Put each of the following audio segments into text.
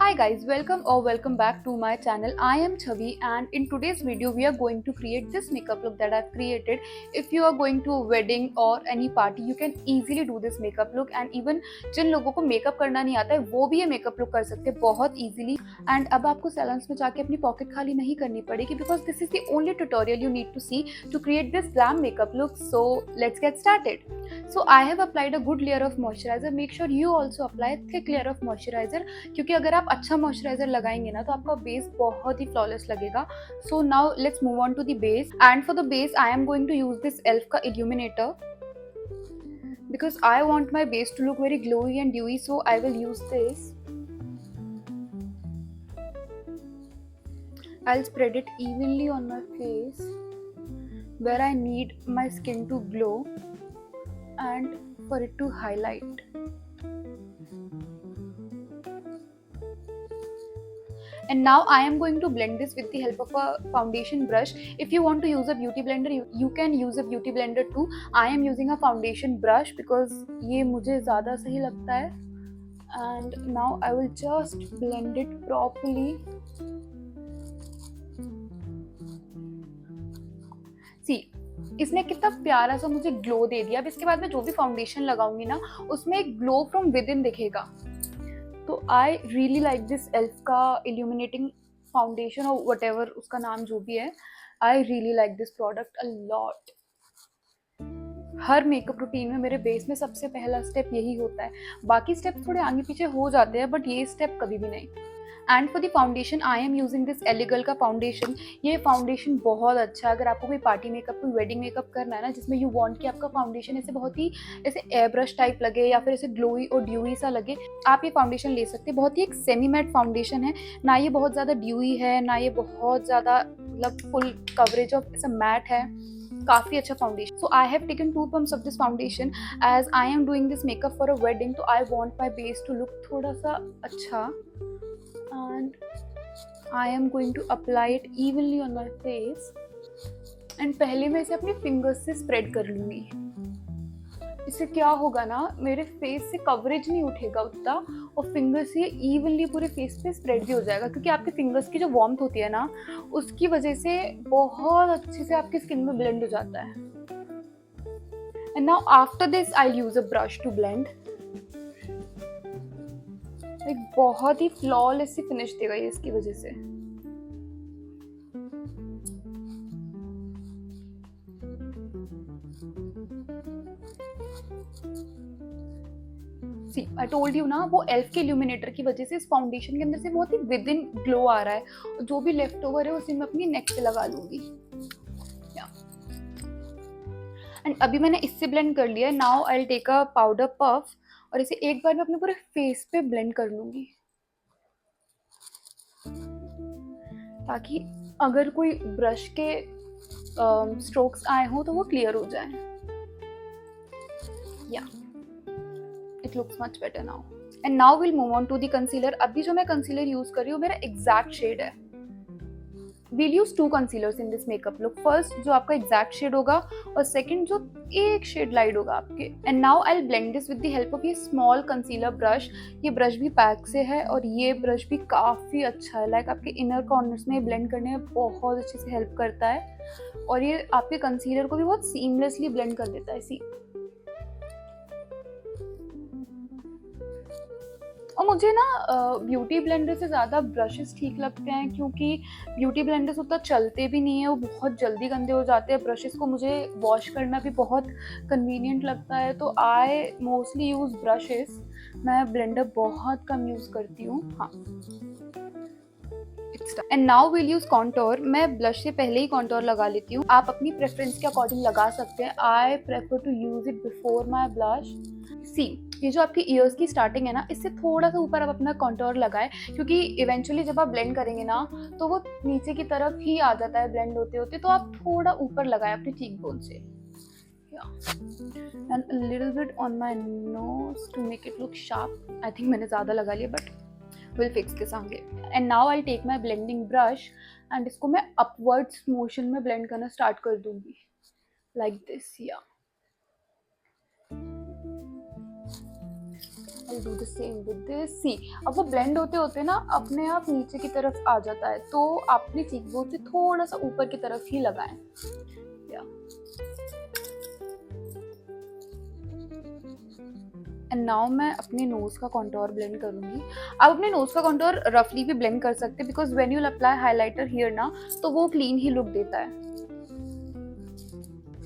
Hi guys, welcome back to my channel. I am Chavi and in today's video we are going to create this makeup look that I've created. If you are going to a wedding or any party, you can easily do this makeup look and even जिन लोगों को makeup करना नहीं आता है वो भी ये makeup look कर सकते हैं बहुत easily. And अब आपको सैलून्स में जाके अपनी पॉकेट खाली नहीं करनी पड़ेगी because this is the only tutorial you need to see to create this glam makeup look. So let's get started. So I have applied a good layer of moisturizer. Make sure you also apply a thick layer of moisturizer क्योंकि अगर आप अच्छा moisturiser लगाएंगे ना तो आपका base बहुत ही फ्लॉलेस लगेगा. So now let's move on to the base and for the base I am going to use this elf का illuminator because I want my base to look very glowy and dewy, so I will use this. I'll spread it evenly on my face where I need my skin to glow and for it to highlight. And now I am going to blend this with the help of a foundation brush. If you want to use a beauty blender, you can use a beauty blender too. I am using a foundation brush because ये मुझे ज़्यादा सही लगता है. And now I will just blend it properly. See, इसने कितना प्यारा सा मुझे ग्लो दे दिया. अब इसके बाद मैं जो भी फाउंडेशन लगाऊंगी ना उसमें एक ग्लो फ्रॉम विद इन दिखेगा. तो I really like this elf का इल्यूमिनेटिंग फाउंडेशन और वट एवर उसका नाम जो भी है. I really like this product a lot. Her makeup routine में मेरे बेस में सबसे पहला स्टेप यही होता है. बाकी स्टेप थोड़े आगे पीछे हो जाते हैं बट ये स्टेप कभी भी नहीं. And for the foundation I am using this एलिगल का फाउंडेशन. ये फाउंडेशन बहुत अच्छा है अगर आपको कोई पार्टी मेकअप कोई वेडिंग मेकअप करना है ना जिसमें यू वांट कि आपका फाउंडेशन ऐसे बहुत ही ऐसे एयर ब्रश टाइप लगे या फिर ऐसे ग्लोई और ड्यूई सा लगे. आप ये फाउंडेशन ले सकते हैं. बहुत ही एक सेमी मैट फाउंडेशन है. ना ये बहुत ज़्यादा ड्यूई है ना ये बहुत ज़्यादा मतलब फुल कवरेज ऑफ ऐसा मैट है. काफ़ी अच्छा foundation. So I have taken 2 pumps of this foundation as I am doing this makeup for a wedding. तो I want my base to look थोड़ा सा अच्छा and I am going to apply it evenly on my face. and पहले मैं इसे अपने fingers से spread कर लूँगी. इससे क्या होगा ना मेरे फेस से कवरेज नहीं उठेगा उतना और फिंगर्स से इवनली पूरे फेस पे स्प्रेड भी हो जाएगा क्योंकि आपके फिंगर्स की जो वार्मथ होती है ना उसकी वजह से बहुत अच्छे से आपकी स्किन में ब्लेंड हो जाता है. And now after this I use a brush to blend. एक बहुत ही फ्लॉलेस सी फिनिश देगा ये इसकी वजह से. सी आई टोल्ड यू ना वो एल्फ के इल्यूमिनेटर की वजह से इस फाउंडेशन के अंदर से बहुत ही विद इन ग्लो आ रहा है. और जो भी लेफ्ट ओवर है उसे मैं अपनी नेक पे लगा लूंगी. एंड अभी मैंने इससे ब्लेंड कर लिया है. Now I will take a powder puff और इसे एक बार मैं अपने पूरे फेस पे ब्लेंड कर लूंगी ताकि अगर कोई ब्रश के स्ट्रोक्स आए हो तो वो क्लियर हो जाए. Yeah it looks much better now. And now will move on to the concealer. अभी जो मैं कंसीलर यूज कर रही हूँ मेरा एग्जैक्ट शेड है. we'll use 2 concealers in this makeup look. First जो आपका exact shade होगा और second जो एक shade light होगा आपके. And now I'll blend this with the help of ये small concealer brush. ये brush भी पैक से है और ये brush भी काफ़ी अच्छा है. Like आपके inner corners में blend करने में बहुत अच्छे से help करता है और ये आपके concealer को भी बहुत seamlessly blend कर देता है. See. और मुझे ना ब्यूटी ब्लेंडर से ज़्यादा ब्रशेस ठीक लगते हैं क्योंकि ब्यूटी ब्लेंडर्स उतना चलते भी नहीं है. वो बहुत जल्दी गंदे हो जाते हैं. ब्रशेस को मुझे वॉश करना भी बहुत कन्वीनियंट लगता है तो आई मोस्टली यूज़ ब्रशेस. मैं ब्लेंडर बहुत कम यूज़ करती हूँ. हाँ. And now will use contour. मैं ब्लश से पहले ही कॉन्टोर लगा लेती हूँ. आप अपनी प्रेफरेंस के अकॉर्डिंग लगा सकते हैं. I prefer to use it before my blush. See ये जो आपकी ईयर्स की स्टार्टिंग है ना इससे थोड़ा सा ऊपर आप अपना कॉन्टोर लगाएं क्योंकि इवेंचुअली जब आप ब्लेंड करेंगे ना तो वो नीचे की तरफ ही आ जाता है ब्लेंड होते होते. तो आप थोड़ा ऊपर लगाएं अपने चीक बोन से. And a little bit on my nose to make it look sharp. I think मैंने ज़्यादा लगा लिया बट विल फिक्स दिस आगे. And now I take my blending brush and इसको मैं अपवर्ड्स मोशन में ब्लेंड करना स्टार्ट कर दूंगी लाइक दिस. या I'll do the same with this. See, अब वो ब्लेंड होते होते ना अपने आप नीचे की तरफ आ जाता है, तो आप अपनी चीकबोन से थोड़ा सा ऊपर की तरफ ही लगाएं. Yeah. एंड नाउ मैं अपने नोज का कॉन्टोर ब्लेंड करूंगी. आप अपने नोज का कॉन्टोर रफली भी ब्लेंड कर सकते हैं, because when you apply highlighter here ना, तो वो क्लीन ही लुक देता है.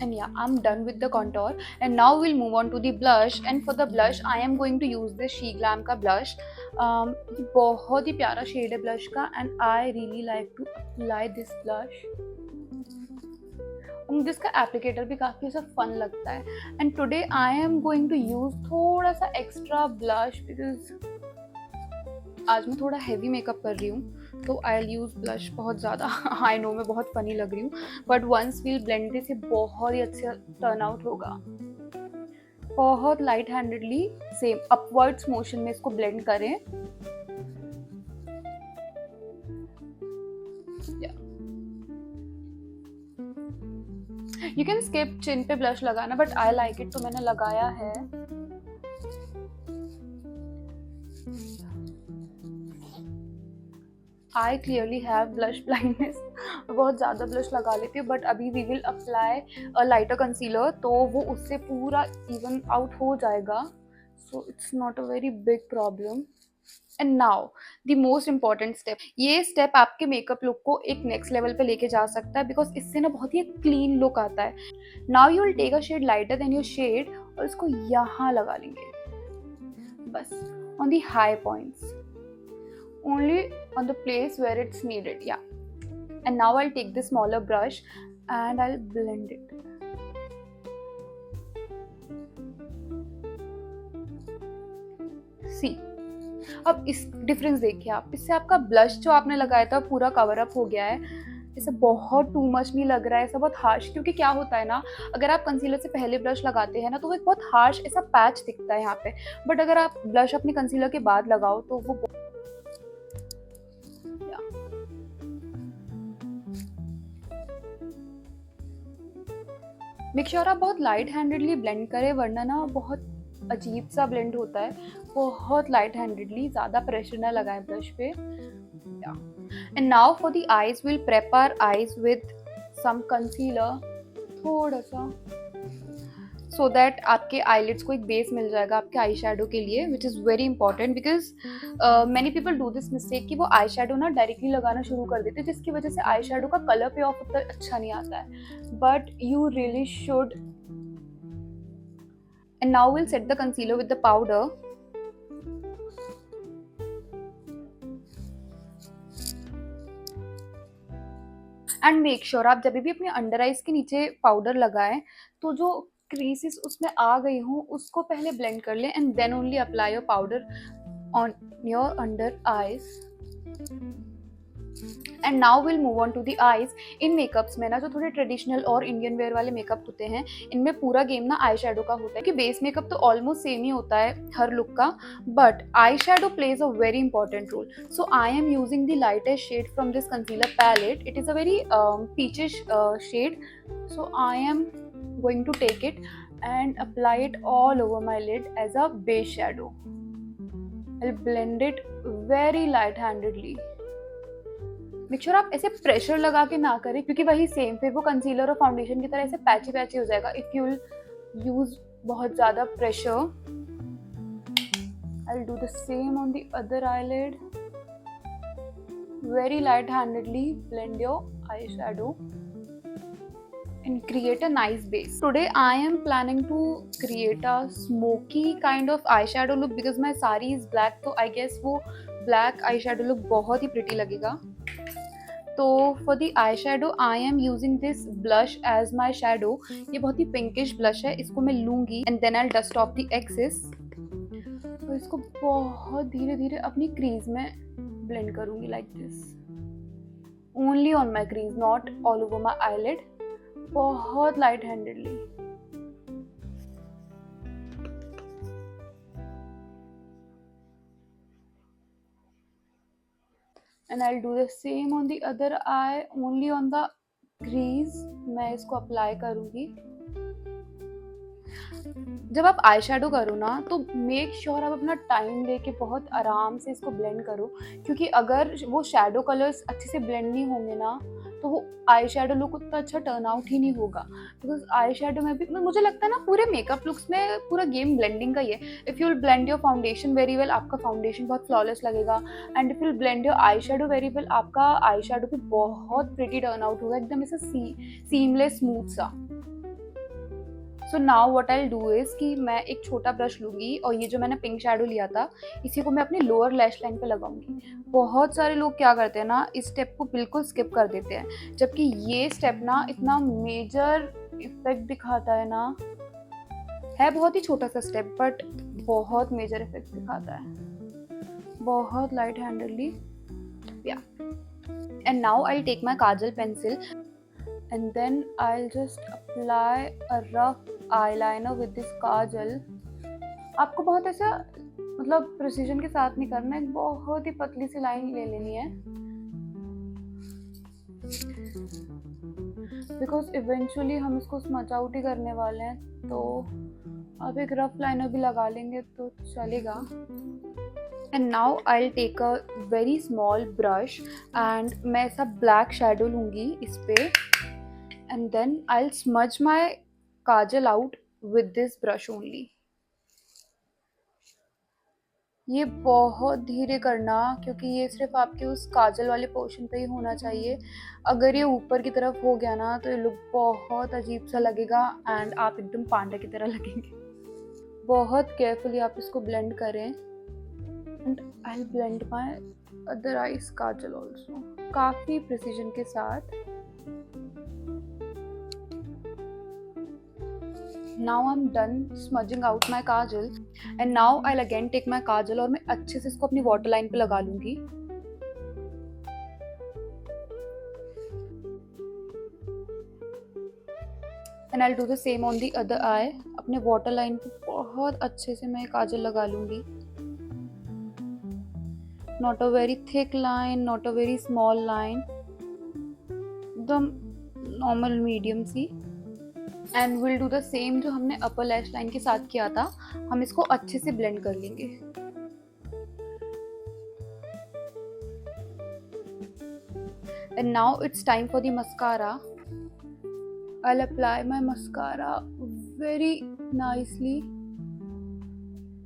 And yeah, I'm done with the contour, and now we'll move on to the blush. And for the blush I am going to use this She Glam का blush. ये बहुत ही प्यारा shade है blush का, and I really like to apply this blush. मुझे इसका applicator भी काफ़ी ऐसा फन लगता है. And today I am going to use थोड़ा सा एक्स्ट्रा ब्लश, बिकॉज आज मैं थोड़ा हैवी मेकअप कर रही हूँ, तो आई विल यूज़ ब्लश बहुत ज़्यादा. आई नो मैं बहुत फनी लग रही हूँ, but once we'll blend this, ये बहुत ही अच्छा टर्न आउट होगा. बहुत light handedly same upwards motion में इसको ब्लेंड करें. यू कैन स्किप चिन पे ब्लश लगाना, बट आई लाइक इट, तो मैंने लगाया है. I clearly have blush blindness. बहुत ज़्यादा ब्लश लगा लेती हूँ, बट अभी we will apply a lighter concealer, तो वो उससे पूरा इवन आउट हो जाएगा. So it's not a very big problem. And now the most important step. ये स्टेप आपके मेकअप लुक को एक नेक्स्ट लेवल पे लेके जा सकता है, बिकॉज इससे ना बहुत ही क्लीन लुक आता है. Now you will take a shade lighter than your shade, और इसको यहाँ लगा लेंगे बस, on the high points, only on the place where it's needed. Yeah. And now I'll take the smaller brush and I'll blend it. See, अब इस difference देखिए आप. इससे आपका ब्लश जो आपने लगाया था पूरा कवर अप हो गया है. इसे बहुत टू मच नहीं लग रहा है, ऐसा बहुत हार्श, क्योंकि क्या होता है ना, अगर आप कंसीलर से पहले ब्लश लगाते हैं ना, तो वो एक बहुत हार्श ऐसा पैच दिखता है यहाँ पे. बट अगर आप ब्लश अपने कंसीलर के बाद लगाओ, तो वो मेक श्योर आप बहुत लाइट हैंडेडली ब्लेंड करें, वरना ना बहुत अजीब सा ब्लेंड होता है. बहुत लाइट हैंडेडली, ज़्यादा प्रेशर ना लगाएं ब्रश पे. And now for the eyes, will prep our eyes with some concealer, थोड़ा सा, सो दैट आपके आईलिड्स को एक बेस मिल जाएगा आपके आई शेडो के लिए, which is very important, because many people do this mistake कि वो आई शेडो ना डायरेक्टली लगाना शुरू कर देते हैं, जिसकी वजह से आई शेडो का कलर पे ऑफ उतना अच्छा नहीं आता है. But you really should. And now will set the concealer with the powder. And make sure आप जब भी अपने अंडर आइज के नीचे पाउडर लगाएं, तो जो क्रीसेस उसमें आ गई हूँ उसको पहले ब्लेंड कर लें, and then only apply your powder on your under eyes. And now will move on to the eyes. इन मेकअप्स में ना, जो थोड़े ट्रेडिशनल और इंडियन वेयर वाले मेकअप होते हैं, इनमें पूरा गेम ना आई शेडो का होता है, कि बेस मेकअप तो ऑलमोस्ट सेम ही होता है हर लुक का, but eye shadow plays a very important role. So I am using the lightest shade from this concealer palette. It is a very peachish shade. So I am going to take it and apply it all over my lid as a base shadow. I'll blend it very light handedly. Make sure आप ऐसे pressure लगा के ना करें, क्योंकि वही same फिर वो कंसीलर और फाउंडेशन की तरह ऐसे पैची पैची हो जाएगा if you'll use बहुत ज़्यादा pressure. I'll do the same on the other eyelid. Very light handedly blend your eyeshadow and create a nice base. Today I am planning to create a smoky kind of eyeshadow look, because my sari is black, तो I guess वो black eyeshadow look बहुत ही pretty लगेगा. तो for the eyeshadow I am using this blush as my shadow. ये बहुत ही pinkish blush है, इसको मैं लूँगी and then I'll dust off the excess. तो इसको बहुत धीरे धीरे अपनी crease में blend करूँगी like this. Only on my crease, not all over my eyelid. बहुत light handedly. And I will do the same on the other I, only on the crease मैं इसको अप्लाई करूंगी. जब आप आई शेडो करो ना तो मेक श्योर आप अपना टाइम लेके बहुत आराम से इसको ब्लेंड करो, क्योंकि अगर वो शेडो कलर्स अच्छे से ब्लेंड नहीं होंगे ना तो वो आई शेडो लुक उतना अच्छा टर्न आउट ही नहीं होगा। बिकॉज आई शेडो में भी मुझे लगता है ना पूरे मेकअप लुक्स में पूरा गेम ब्लेंडिंग का ही है। If you will blend your foundation very well, आपका फाउंडेशन बहुत फ्लॉलेस लगेगा, and if you will blend your eye shadow very well, आपका आई शेडो भी बहुत प्रिटी टर्न आउट होगा, एकदम ऐसा सीमलेस स्मूथ सा। So now what I do is कि मैं एक छोटा ब्रश लूँगी और ये जो मैंने पिंक शेडो लिया था इसी को मैं अपनी लोअर लैश लाइन पे लगाऊंगी। बहुत सारे लोग क्या करते हैं ना, इस स्टेप को बिल्कुल स्किप कर देते हैं, जबकि ये स्टेप ना इतना मेजर इफेक्ट दिखाता है ना। है बहुत ही छोटा सा स्टेप बट बहुत मेजर इफेक्ट दिखाता है, बहुत light handedly. Yeah and now I take my kajal pencil and then I'll just apply a rough eyeliner with this काजल। आपको बहुत ऐसा मतलब प्रिसीजन के साथ नहीं करना है, एक बहुत ही पतली सी लाइन ले लेनी है, बिकॉज इवेंचुअली हम इसको स्मच आउट ही करने वाले हैं, तो अब एक रफ लाइनर भी लगा लेंगे तो चलेगा। And now I take a very small brush and मैं ऐसा ब्लैक शेडो लूँगी इस पे, and then I'll smudge my kajal out with this brush only। ये बहुत धीरे करना क्योंकि ये सिर्फ आपके उस काजल वाले पोर्शन पे ही होना चाहिए। अगर ये ऊपर की तरफ हो गया ना तो ये लुक बहुत अजीब सा लगेगा एंड आप एकदम पांडा की तरह लगेंगे। बहुत केयरफुली आप इसको ब्लेंड करें and I blend my other eyes Kajal also, काफ़ी प्रिसीजन के साथ। Now I'm done smudging out my kajal and now I'll again take my kajal और मैं अच्छे से इसको अपनी water line पे लगा लूँगी। And I'll do the same on the other eye। अपने water line पे बहुत अच्छे से मैं काजल लगा लूँगी। Not a very thick line, not a very small line, एकदम normal medium सी। And will do the same जो हमने अपर लैश लाइन के साथ किया था, हम इसको अच्छे से ब्लेंड कर लेंगे। And now it's time for the mascara. I will apply my mascara very nicely.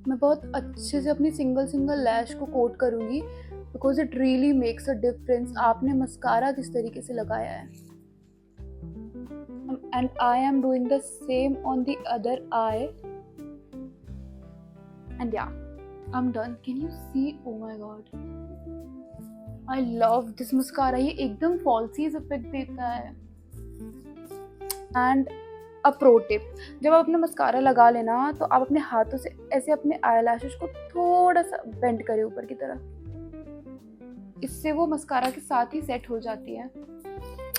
मैं बहुत अच्छे से अपनी सिंगल लैश को कोट करूँगी because it really makes a difference आपने मस्कारा किस तरीके से लगाया है। And I am doing the same on the other eye and yeah, I'm done। Can you see? Oh my god, I love this mascara। ये एकदम falsies effect देता है। And a pro tip, जब आप अपना मस्कारा लगा लेना तो आप अपने हाथों से ऐसे अपने eyelashes को थोड़ा सा बेंड करें ऊपर की तरफ, इससे वो मस्कारा के साथ ही सेट हो जाती है।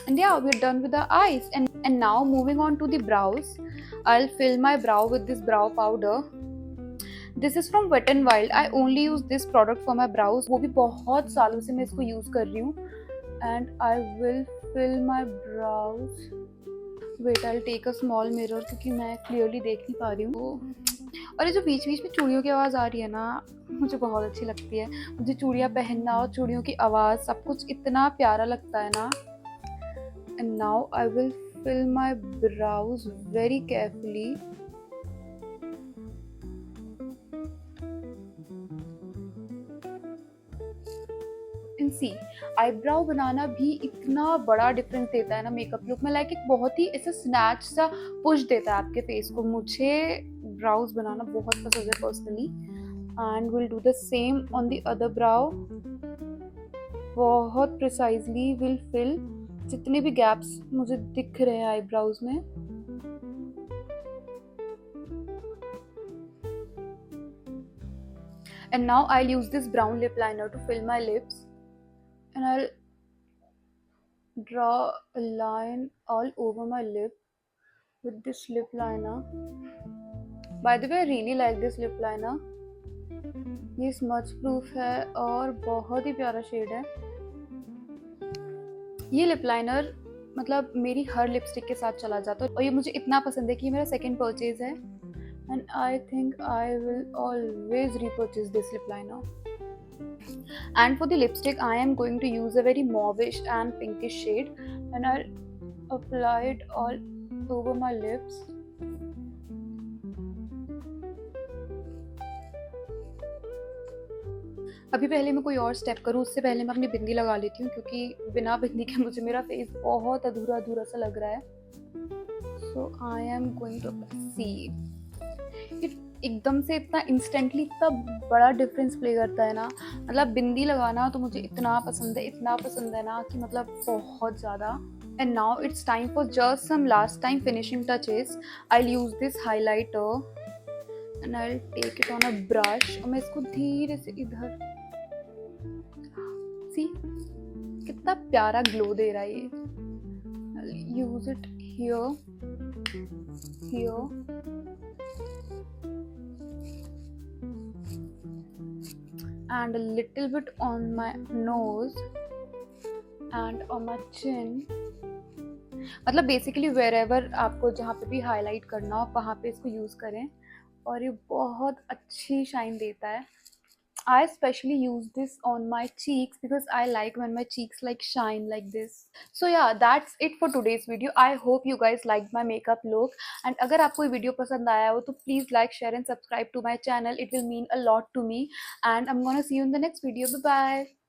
And yeah, we're done with the eyes and now moving on to the brows। I'll fill my brow with this brow powder। This is from Wet n Wild। I only use this product for my brows, वो भी बहुत सालों से मैं इसको use कर रही हूँ। And I will fill my brows। Wait, I'll take a small mirror क्योंकि मैं क्लियरली देख नहीं पा रही हूँ। और ये जो बीच बीच में चूड़ियों की आवाज़ आ रही है ना, मुझे बहुत अच्छी लगती है। मुझे चूड़ियाँ पहनना और चूड़ियों की आवाज़ सब कुछ इतना प्यारा लगता है ना। And now I will fill my brows very carefully। And see, eyebrow बनाना भी इतना बड़ा डिफरेंस देता है ना मेकअप लुक में, लाइक एक बहुत ही ऐसा स्नैच सा पुश देता है आपके फेस को। मुझे ब्राउज बनाना बहुत पसंद है personally. And will do the same on the other brow. बहुत प्रिसाइजली विल फिल जितने भी गैप्स मुझे दिख रहे हैं आईब्राउज में। And now I'll use this brown lip liner to fill my lips and I'll draw a line all over my lip with this lip liner। By the way, I really like this lip liner। ये smudge proof है और बहुत ही प्यारा shade है। ये lip liner मतलब मेरी हर lipstick के साथ चला जाता है और ये मुझे इतना पसंद है कि ये मेरा सेकंड परचेज है। and I think I will always repurchase this lip liner. And for the lipstick, I am going to use a very mauvish and pinkish shade, and I'll apply it all over my lips. अभी पहले मैं कोई और step करूँ उससे पहले मैं अपनी बिंदी लगा लेती हूँ, क्योंकि बिना बिंदी के मुझे मेरा फेस बहुत अधूरा अधूरा सा लग रहा है. So I am going to see it. एकदम से इतना इंस्टेंटली इतना बड़ा डिफरेंस प्ले करता है ना. मतलब बिंदी लगाना तो मुझे इतना पसंद है ना कि मतलब बहुत ज़्यादा. And now it's time for just some last time finishing touches. I'll use this highlighter and I'll take it on a brush. और मैं इसको धीरे से इधर, see कितना प्यारा ग्लो दे रहा है ये. I'll use it here, here, and a little bit on my nose and on my chin. मतलब बेसिकली वेर एवर आपको जहाँ पे भी हाईलाइट करना हो वहाँ पे इसको यूज़ करें और ये बहुत अच्छी शाइन देता है. I especially use this on my cheeks because I like when my cheeks like shine like this. So yeah, that's it for today's video. I hope you guys liked my makeup look. And अगर आपको ये video पसंद आया हो तो please like, share and subscribe to my channel. It will mean a lot to me. And I'm gonna see you in the next video. Bye bye.